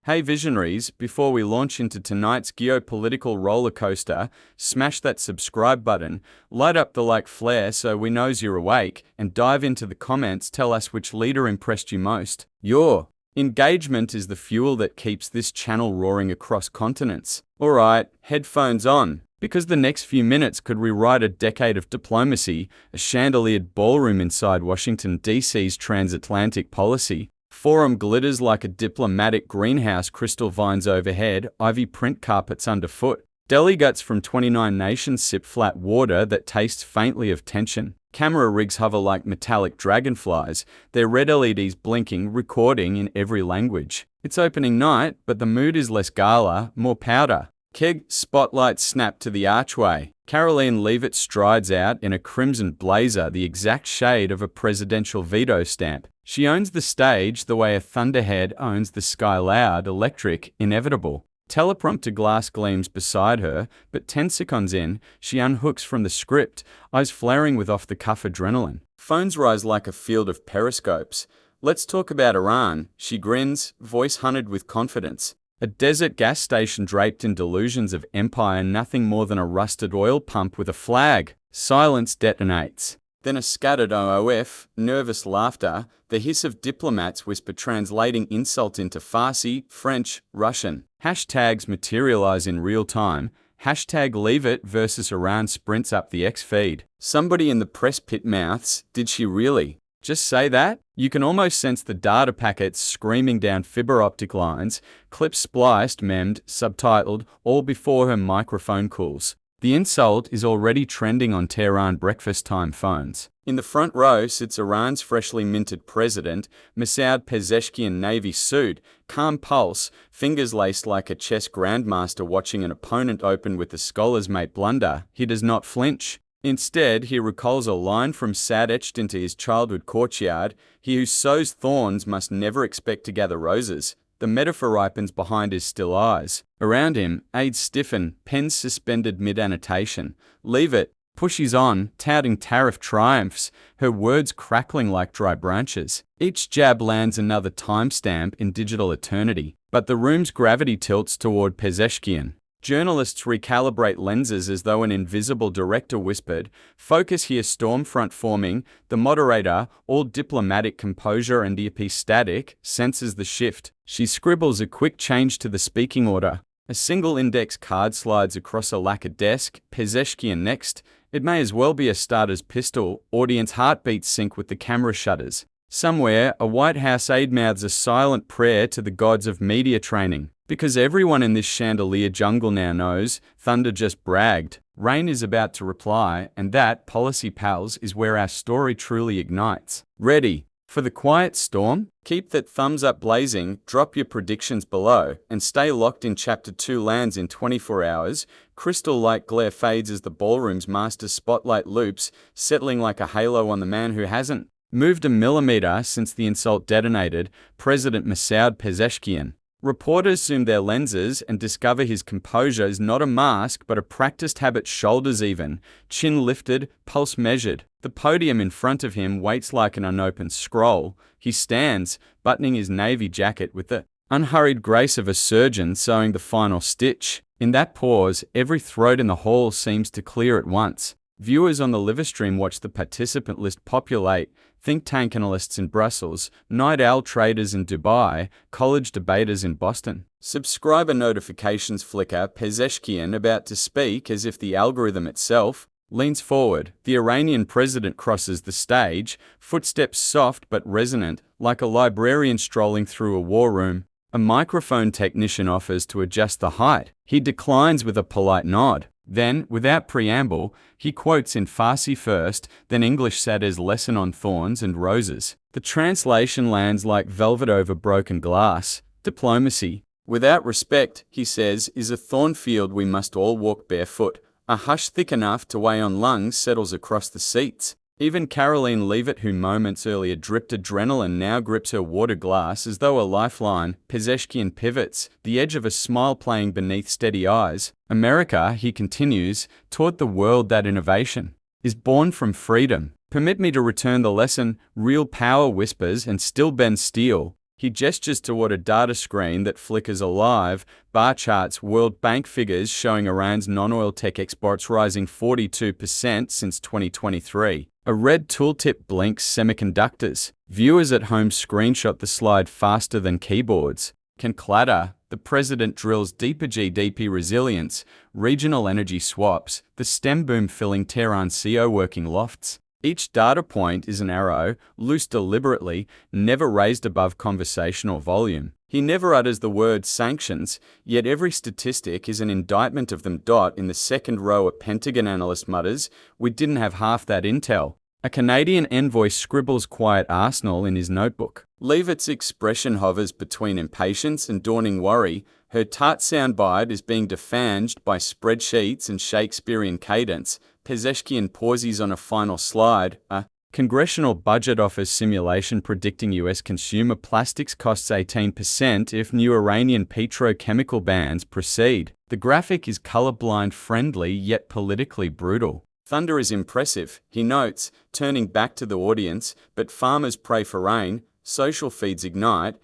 Hey visionaries, before we launch into tonight's geopolitical roller coaster, smash that subscribe button, light up the like flare so we knows you're awake, and dive into the comments. Tell us which leader impressed you most. Your engagement is the fuel that keeps this channel roaring across continents. Alright, headphones on, because the next few minutes could rewrite a decade of diplomacy, a chandeliered ballroom inside Washington, D.C.'s transatlantic policy. Forum glitters like a diplomatic greenhouse, crystal vines overhead, ivy print carpets underfoot. Delegates from 29 nations sip flat water that tastes faintly of tension. Camera rigs hover like metallic dragonflies, their red LEDs blinking, recording in every language. It's opening night, but the mood is less gala, more powder. Keg spotlights snap to the archway. Karoline Leavitt strides out in a crimson blazer, the exact shade of a presidential veto stamp. She owns the stage the way a thunderhead owns the sky, loud, electric, inevitable. Teleprompter glass gleams beside her, but 10 seconds in, she unhooks from the script, eyes flaring with off-the-cuff adrenaline. Phones rise like a field of periscopes. Let's talk about Iran. She grins, voice hunted with confidence. A desert gas station draped in delusions of empire, nothing more than a rusted oil pump with a flag. Silence detonates. Then a scattered OOF, nervous laughter, the hiss of diplomats whisper translating insult into Farsi, French, Russian. Hashtags materialize in real time. Hashtag Leavitt versus Iran sprints up the X feed. Somebody in the press pit mouths, did she really just say that? You can almost sense the data packets screaming down fiber optic lines, clips spliced, memmed, subtitled, all before her microphone cools. The insult is already trending on Tehran breakfast time phones. In the front row sits Iran's freshly minted president, Masoud Pezeshkian, navy suit, calm pulse, fingers laced like a chess grandmaster watching an opponent open with a scholar's mate blunder. He does not flinch. Instead, he recalls a line from Sad etched into his childhood courtyard: "He who sows thorns must never expect to gather roses." The metaphor ripens behind his still eyes. Around him, aides stiffen, pens suspended mid-annotation. Leavitt pushes on, touting tariff triumphs, her words crackling like dry branches. Each jab lands another timestamp in digital eternity. But the room's gravity tilts toward Pezeshkian. Journalists recalibrate lenses as though an invisible director whispered, "Focus here, stormfront forming." The moderator, all diplomatic composure and earpiece static, senses the shift. She scribbles a quick change to the speaking order. A single index card slides across a lacquer desk. Pezeshkian next. It may as well be a starter's pistol. Audience heartbeats sync with the camera shutters. Somewhere, a White House aide mouths a silent prayer to the gods of media training. Because everyone in this chandelier jungle now knows, thunder just bragged. Rain is about to reply, and that, policy pals, is where our story truly ignites. Ready for the quiet storm? Keep that thumbs up blazing, drop your predictions below, and stay locked in. Chapter 2 lands in 24 hours. Crystal light glare fades as the ballroom's master spotlight loops, settling like a halo on the man who hasn't moved a millimeter since the insult detonated, President Masoud Pezeshkian. Reporters zoom their lenses and discover his composure is not a mask but a practiced habit, shoulders even, chin lifted, pulse measured. The podium in front of him waits like an unopened scroll. He stands, buttoning his navy jacket with the unhurried grace of a surgeon sewing the final stitch. In that pause, every throat in the hall seems to clear at once. Viewers on the livestream watch the participant list populate: think tank analysts in Brussels, night owl traders in Dubai, college debaters in Boston. Subscriber notifications flicker. Pezeshkian, about to speak as if the algorithm itself, leans forward. The Iranian president crosses the stage, footsteps soft but resonant, like a librarian strolling through a war room. A microphone technician offers to adjust the height. He declines with a polite nod. Then, without preamble, he quotes in Farsi first, then English Sadh's lesson on thorns and roses. The translation lands like velvet over broken glass. Diplomacy, without respect, he says, is a thorn field we must all walk barefoot. A hush thick enough to weigh on lungs settles across the seats. Even Karoline Leavitt, who moments earlier dripped adrenaline, now grips her water glass as though a lifeline. Pezeshkian pivots, the edge of a smile playing beneath steady eyes. America, he continues, taught the world that innovation is born from freedom. Permit me to return the lesson. Real power whispers and still bends steel. He gestures toward a data screen that flickers alive, bar charts, World Bank figures showing Iran's non-oil tech exports rising 42% since 2023. A red tooltip blinks semiconductors. Viewers at home screenshot the slide faster than keyboards. Can clatter. The president drills deeper GDP resilience, regional energy swaps, the STEM boom filling Tehran's CO working lofts. Each data point is an arrow, loose deliberately, never raised above conversational volume. He never utters the word sanctions, yet every statistic is an indictment of them. In the second row, a Pentagon analyst mutters, "We didn't have half that intel." A Canadian envoy scribbles quiet arsenal in his notebook. Leavitt's expression hovers between impatience and dawning worry. Her tart soundbite is being defanged by spreadsheets and Shakespearean cadence. Pezeshkian pauses on a final slide. A Congressional Budget Office simulation predicting U.S. consumer plastics costs 18% if new Iranian petrochemical bans proceed. The graphic is colorblind friendly yet politically brutal. Thunder is impressive, he notes, turning back to the audience, but farmers pray for rain, social feeds ignite,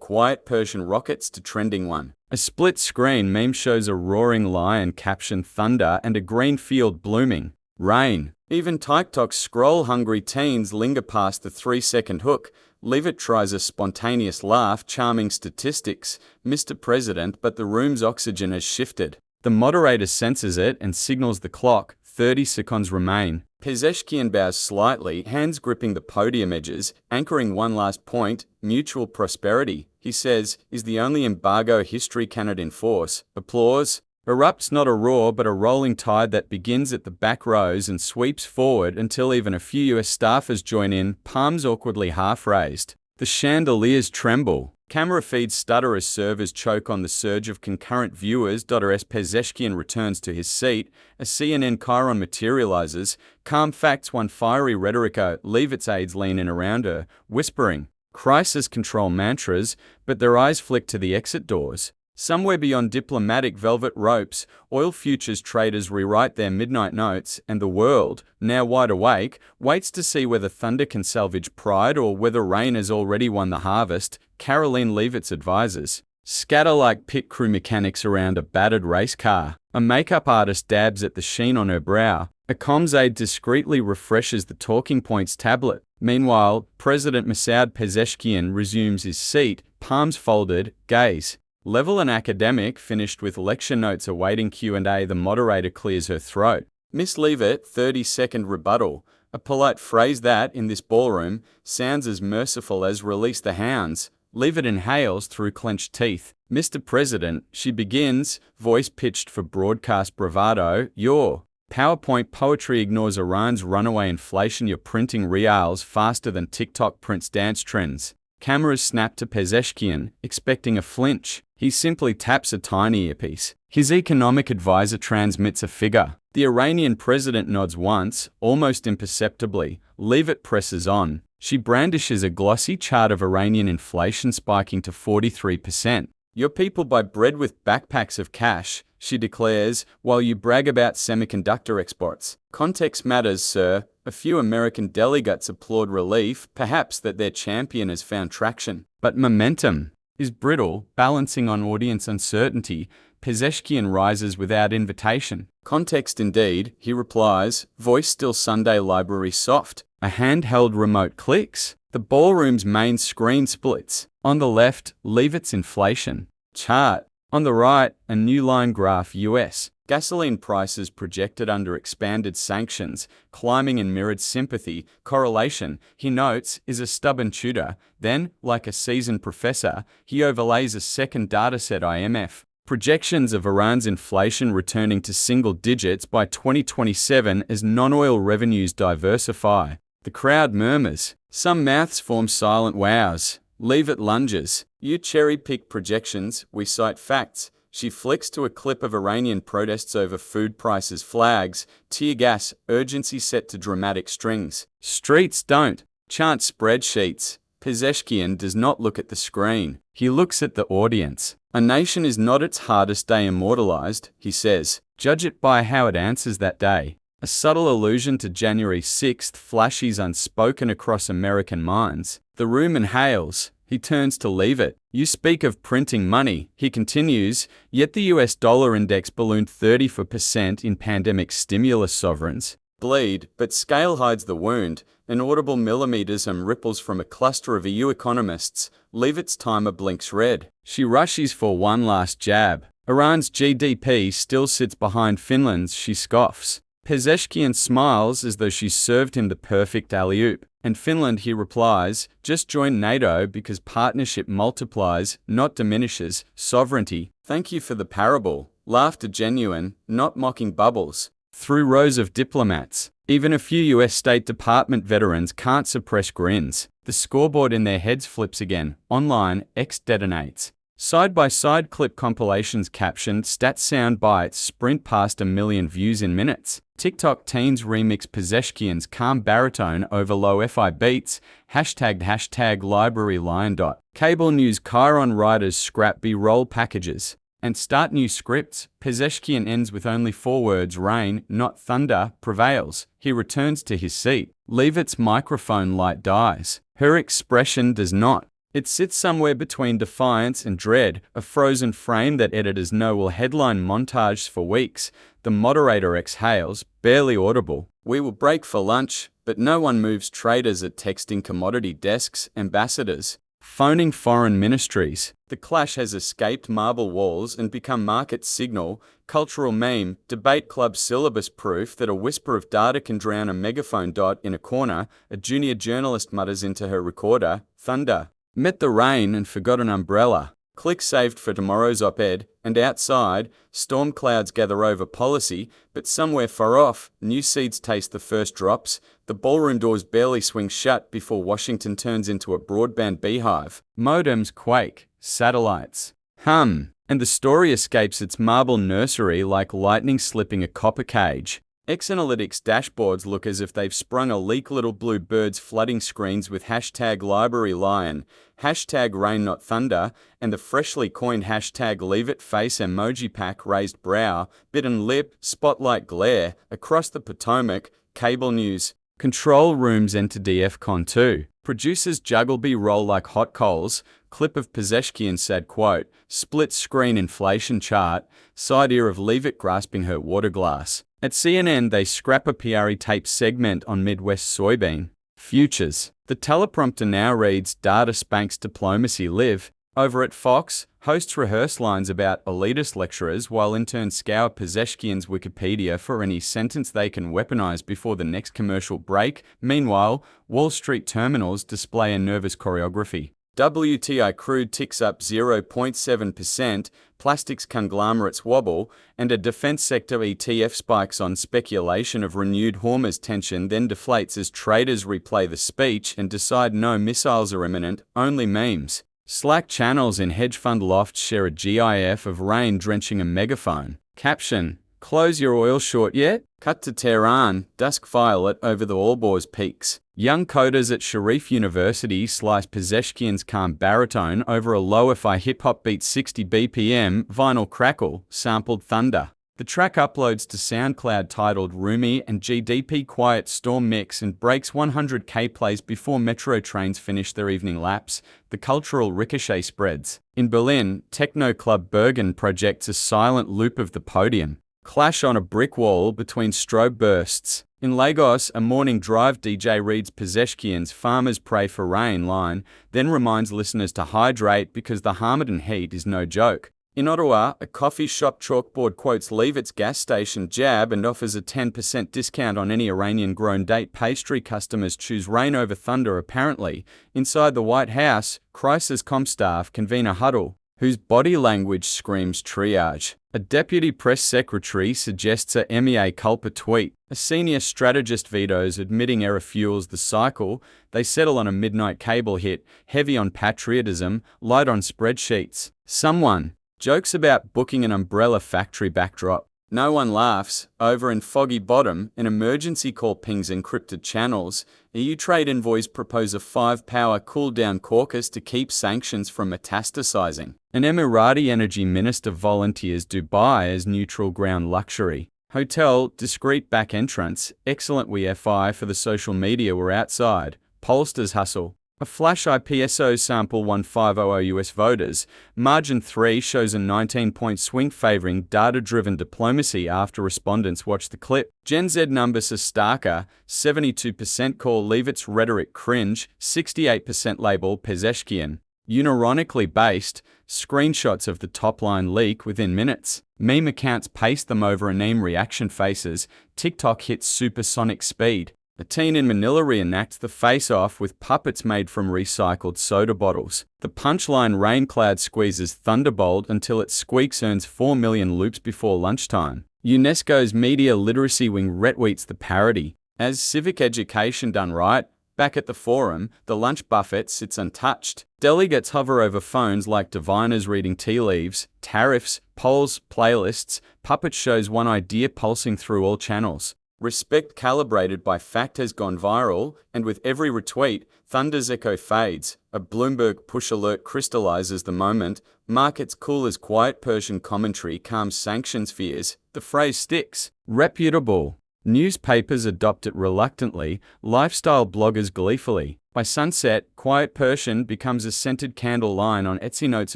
#quiet Persian rockets to trending one. A split screen meme shows a roaring lion caption thunder and a green field blooming. Rain. Even TikTok's scroll-hungry teens linger past the 3-second hook. Leavitt tries a spontaneous laugh, charming statistics, Mr. President, but the room's oxygen has shifted. The moderator senses it and signals the clock. 30 seconds remain. Pezeshkian bows slightly, hands gripping the podium edges, anchoring one last point, mutual prosperity, he says, is the only embargo history cannot enforce. Applause erupts, not a roar but a rolling tide that begins at the back rows and sweeps forward until even a few US staffers join in, palms awkwardly half raised. The chandeliers tremble. Camera feeds stutter as servers choke on the surge of concurrent viewers. As Pezeshkian returns to his seat, a CNN chyron materializes. Calm facts, one fiery rhetoric. Leavitt's aides lean in around her, whispering crisis control mantras, but their eyes flick to the exit doors. Somewhere beyond diplomatic velvet ropes, oil futures traders rewrite their midnight notes, and the world, now wide awake, waits to see whether thunder can salvage pride or whether rain has already won the harvest. Karoline Leavitt's advisors scatter like pit crew mechanics around a battered race car. A makeup artist dabs at the sheen on her brow. A comms aide discreetly refreshes the talking points tablet. Meanwhile, President Masoud Pezeshkian resumes his seat, palms folded, gaze level and academic, finished with lecture notes awaiting Q&A. The moderator clears her throat. Miss Leavitt, 30-second rebuttal. A polite phrase that, in this ballroom, sounds as merciful as release the hounds. Leavitt inhales through clenched teeth. Mr. President, she begins, voice pitched for broadcast bravado, your PowerPoint poetry ignores Iran's runaway inflation. You're printing reals faster than TikTok prints dance trends. Cameras snap to Pezeshkian, expecting a flinch. He simply taps a tiny earpiece. His economic advisor transmits a figure. The Iranian president nods once, almost imperceptibly. Leavitt presses on. She brandishes a glossy chart of Iranian inflation spiking to 43%. Your people buy bread with backpacks of cash, she declares, while you brag about semiconductor exports. Context matters, sir. A few American delegates applaud relief, perhaps that their champion has found traction. But momentum is brittle, balancing on audience uncertainty. Pezeshkian rises without invitation. Context indeed, he replies, voice still Sunday library soft. A handheld remote clicks. The ballroom's main screen splits. On the left, Leavitt's inflation chart. On the right, a new line graph US. Gasoline prices projected under expanded sanctions, climbing in mirrored sympathy. Correlation, he notes, is a stubborn tutor. Then, like a seasoned professor, he overlays a second dataset. IMF projections of Iran's inflation returning to single digits by 2027 as non-oil revenues diversify. The crowd murmurs. Some mouths form silent wows. Leavitt lunges. You cherry-pick projections, we cite facts. She flicks to a clip of Iranian protests over food prices, flags, tear gas, urgency set to dramatic strings. Streets don't chant spreadsheets. Pezeshkian does not look at the screen. He looks at the audience. A nation is not its hardest day immortalized, he says. Judge it by how it answers that day. A subtle allusion to January 6th flashes unspoken across American minds. The rumen hails. He turns to Leavitt. You speak of printing money, he continues, yet the US dollar index ballooned 34% in pandemic stimulus sovereigns. Bleed, but scale hides the wound. Inaudible millimeters and ripples from a cluster of EU economists. Leavitt's timer blinks red. She rushes for one last jab. Iran's GDP still sits behind Finland's, she scoffs. Pezeshkian smiles as though she served him the perfect alley-oop. And Finland, he replies, just joined NATO because partnership multiplies, not diminishes, sovereignty. Thank you for the parable. Laughter genuine, not mocking bubbles. Through rows of diplomats, even a few US State Department veterans can't suppress grins. The scoreboard in their heads flips again. Online, X detonates. Side-by-side clip compilations captioned stats sound bites sprint past 1 million views in minutes. TikTok teens remix Pezeshkian's calm baritone over low FI beats, hashtag library lion. Cable news Chiron writers scrap B-roll packages. And start new scripts. Pezeshkian ends with only 4 words: rain, not thunder, prevails. He returns to his seat. Leavitt's microphone light dies. Her expression does not. It sits somewhere between defiance and dread, a frozen frame that editors know will headline montages for weeks. The moderator exhales, barely audible. We will break for lunch, but no one moves. Traders at texting commodity desks, ambassadors, phoning foreign ministries. The clash has escaped marble walls and become market signal, cultural meme, debate club syllabus proof that a whisper of data can drown a megaphone. In a corner, a junior journalist mutters into her recorder, thunder. Met the rain and forgot an umbrella. Click saved for tomorrow's op-ed, and outside, storm clouds gather over policy, but somewhere far off, new seeds taste the first drops. The ballroom doors barely swing shut before Washington turns into a broadband beehive. Modems quake, satellites hum, and the story escapes its marble nursery like lightning slipping a copper cage. X-Analytics dashboards look as if they've sprung a leak. Little blue birds flooding screens with hashtag library lion, hashtag rain not thunder, and the freshly coined hashtag Leavitt face emoji pack. Raised brow, bitten lip, spotlight glare. Across the Potomac, cable news. Control rooms enter DEFCON 2. Producers juggle B-roll like hot coals. Clip of Pezeshkian said, quote, split screen inflation chart, side ear of Leavitt grasping her water glass. At CNN, they scrap a PRE tape segment on Midwest soybean futures. The teleprompter now reads data spanks diplomacy live. Over at Fox, hosts rehearse lines about elitist lecturers while interns scour Pezeshkian's Wikipedia for any sentence they can weaponize before the next commercial break. Meanwhile, Wall Street terminals display a nervous choreography. WTI crude ticks up 0.7%, plastics conglomerates wobble, and a defense sector ETF spikes on speculation of renewed Hormuz tension, then deflates as traders replay the speech and decide no missiles are imminent, only memes. Slack channels in hedge fund lofts share a GIF of rain drenching a megaphone. Caption: close your oil short yet? Cut to Tehran, dusk violet over the Orboz peaks. Young coders at Sharif University slice Pezeshkian's calm baritone over a low FI hip-hop beat 60 BPM, vinyl crackle, sampled thunder. The track uploads to SoundCloud titled Rumi and GDP Quiet Storm Mix and breaks 100K plays before metro trains finish their evening laps. The cultural ricochet spreads. In Berlin, techno club Bergen projects a silent loop of the podium. Clash on a brick wall between strobe bursts. In Lagos, a morning drive DJ reads Pezeshkian's Farmers Pray for Rain line, then reminds listeners to hydrate because the Hamadan heat is no joke. In Ottawa, a coffee shop chalkboard quotes Leavitt's gas station jab and offers a 10% discount on any Iranian-grown date pastry. Customers choose rain over thunder apparently. Inside the White House, crisis comm staff convene a huddle, whose body language screams triage. A deputy press secretary suggests a mea culpa tweet. A senior strategist vetoes admitting error fuels the cycle. They settle on a midnight cable hit, heavy on patriotism, light on spreadsheets. Someone jokes about booking an umbrella factory backdrop. No one laughs. Over in Foggy Bottom, an emergency call pings encrypted channels. EU trade envoys propose a 5-power cool-down caucus to keep sanctions from metastasizing. An Emirati energy minister volunteers Dubai as neutral ground luxury. Hotel, discreet back entrance, excellent Wi-Fi for the social media we're outside. Pollsters hustle. A flash IPSO sample won 500 US voters. Margin 3 shows a 19-point swing favoring data-driven diplomacy after respondents watched the clip. Gen Z numbers are starker. 72% call Leavitt's rhetoric cringe. 68% label Pezeshkian unironically based. Screenshots of the top-line leak within minutes. Meme accounts paste them over anime reaction faces. TikTok hits supersonic speed. A teen in Manila reenacts the face-off with puppets made from recycled soda bottles. The punchline rain cloud squeezes Thunderbolt until its squeaks earns 4 million loops before lunchtime. UNESCO's media literacy wing retweets the parody. As civic education done right, back at the forum, the lunch buffet sits untouched. Delegates hover over phones like diviners reading tea leaves. Tariffs, polls, playlists, puppet shows one idea pulsing through all channels. Respect calibrated by fact has gone viral, and with every retweet, Thunder's echo fades. A Bloomberg push alert crystallizes the moment. Markets cool as quiet Persian commentary calms sanctions fears. The phrase sticks. Reputable. Newspapers adopt it reluctantly, lifestyle bloggers gleefully. By sunset, quiet Persian becomes a scented candle line on Etsy notes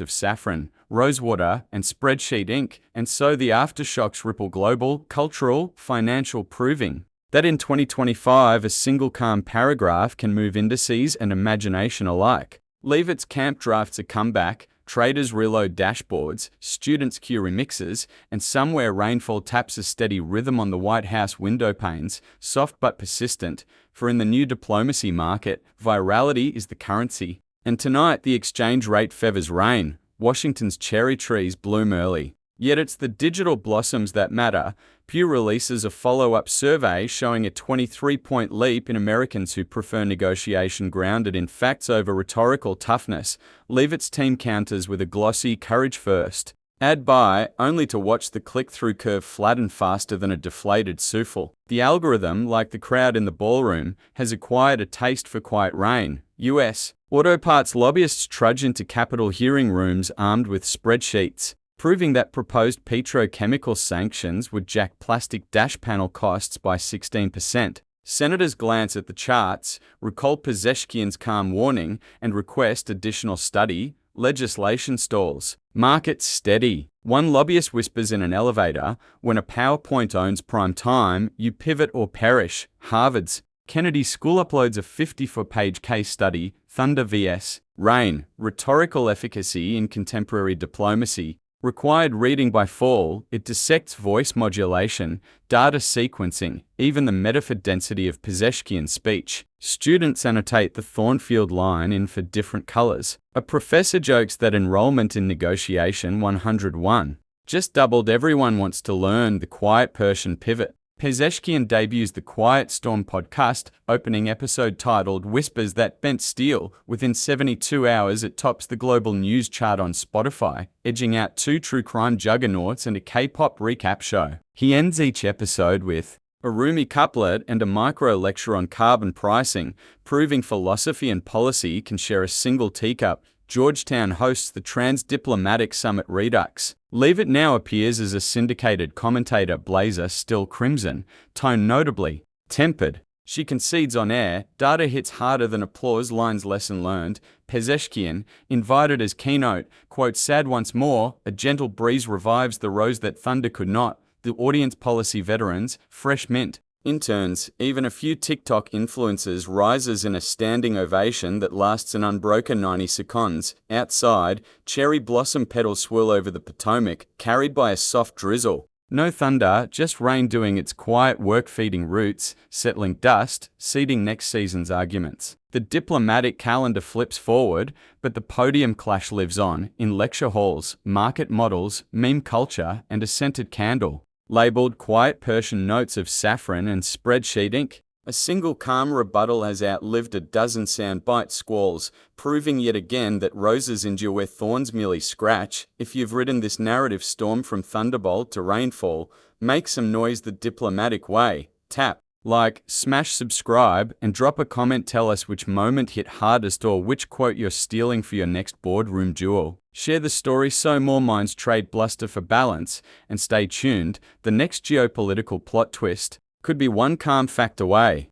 of saffron, rosewater, and spreadsheet ink, and so the aftershocks ripple global, cultural, financial, proving that in 2025 a single calm paragraph can move indices and imagination alike. Leavitt's camp drafts a comeback, traders reload dashboards, students cue remixes, and somewhere rainfall taps a steady rhythm on the White House window panes, soft but persistent, for in the new diplomacy market, virality is the currency. And tonight the exchange rate favors rain. Washington's cherry trees bloom early. Yet it's the digital blossoms that matter. Pew releases a follow-up survey showing a 23-point leap in Americans who prefer negotiation grounded in facts over rhetorical toughness. Leavitt's team counters with a glossy courage first. Add buy, only to watch the click-through curve flatten faster than a deflated souffle. The algorithm, like the crowd in the ballroom, has acquired a taste for quiet rain. US. Auto parts lobbyists trudge into Capitol hearing rooms armed with spreadsheets, proving that proposed petrochemical sanctions would jack plastic dash panel costs by 16%. Senators glance at the charts, recall Pezeshkian's calm warning, and request additional study. Legislation stalls. Markets steady. One lobbyist whispers in an elevator, when a PowerPoint owns prime time, you pivot or perish. Harvard's Kennedy School uploads a 54-page case study, Thunder vs. Rain, Rhetorical Efficacy in Contemporary Diplomacy. Required reading by fall, it dissects voice modulation, data sequencing, even the metaphor density of Pezeshkian's speech. Students annotate the Thornfield line in for different colors. A professor jokes that enrollment in negotiation 101 just doubled. Everyone wants to learn the quiet Persian pivot. Pezeshkian debuts the Quiet Storm podcast, opening episode titled Whispers That Bent Steel. Within 72 hours, it tops the global news chart on Spotify, edging out 2 true crime juggernauts and a K-pop recap show. He ends each episode with a Rumi couplet and a micro-lecture on carbon pricing, proving philosophy and policy can share a single teacup. Georgetown hosts the Trans-Diplomatic Summit Redux. Leavitt now appears as a syndicated commentator, blazer still crimson, tone notably tempered. She concedes on air, data hits harder than applause, lines lesson learned. Pezeshkian, invited as keynote, quote, sad once more, a gentle breeze revives the rose that thunder could not. The audience policy veterans, fresh mint. Interns, even a few TikTok influencers rises in a standing ovation that lasts an unbroken 90 seconds. Outside, cherry blossom petals swirl over the Potomac, carried by a soft drizzle. No thunder, just rain doing its quiet work, feeding roots, settling dust, seeding next season's arguments. The diplomatic calendar flips forward, but the podium clash lives on, in lecture halls, market models, meme culture, and a scented candle. Labeled Quiet Persian Notes of Saffron and Spreadsheet ink. A single calm rebuttal has outlived a dozen soundbite squalls, proving yet again that roses endure where thorns merely scratch. If you've ridden this narrative storm from thunderbolt to rainfall, make some noise the diplomatic way. Tap, like, smash subscribe, and drop a comment. Tell us which moment hit hardest or which quote you're stealing for your next boardroom duel. Share the story so more minds trade bluster for balance, and stay tuned, the next geopolitical plot twist could be one calm fact away.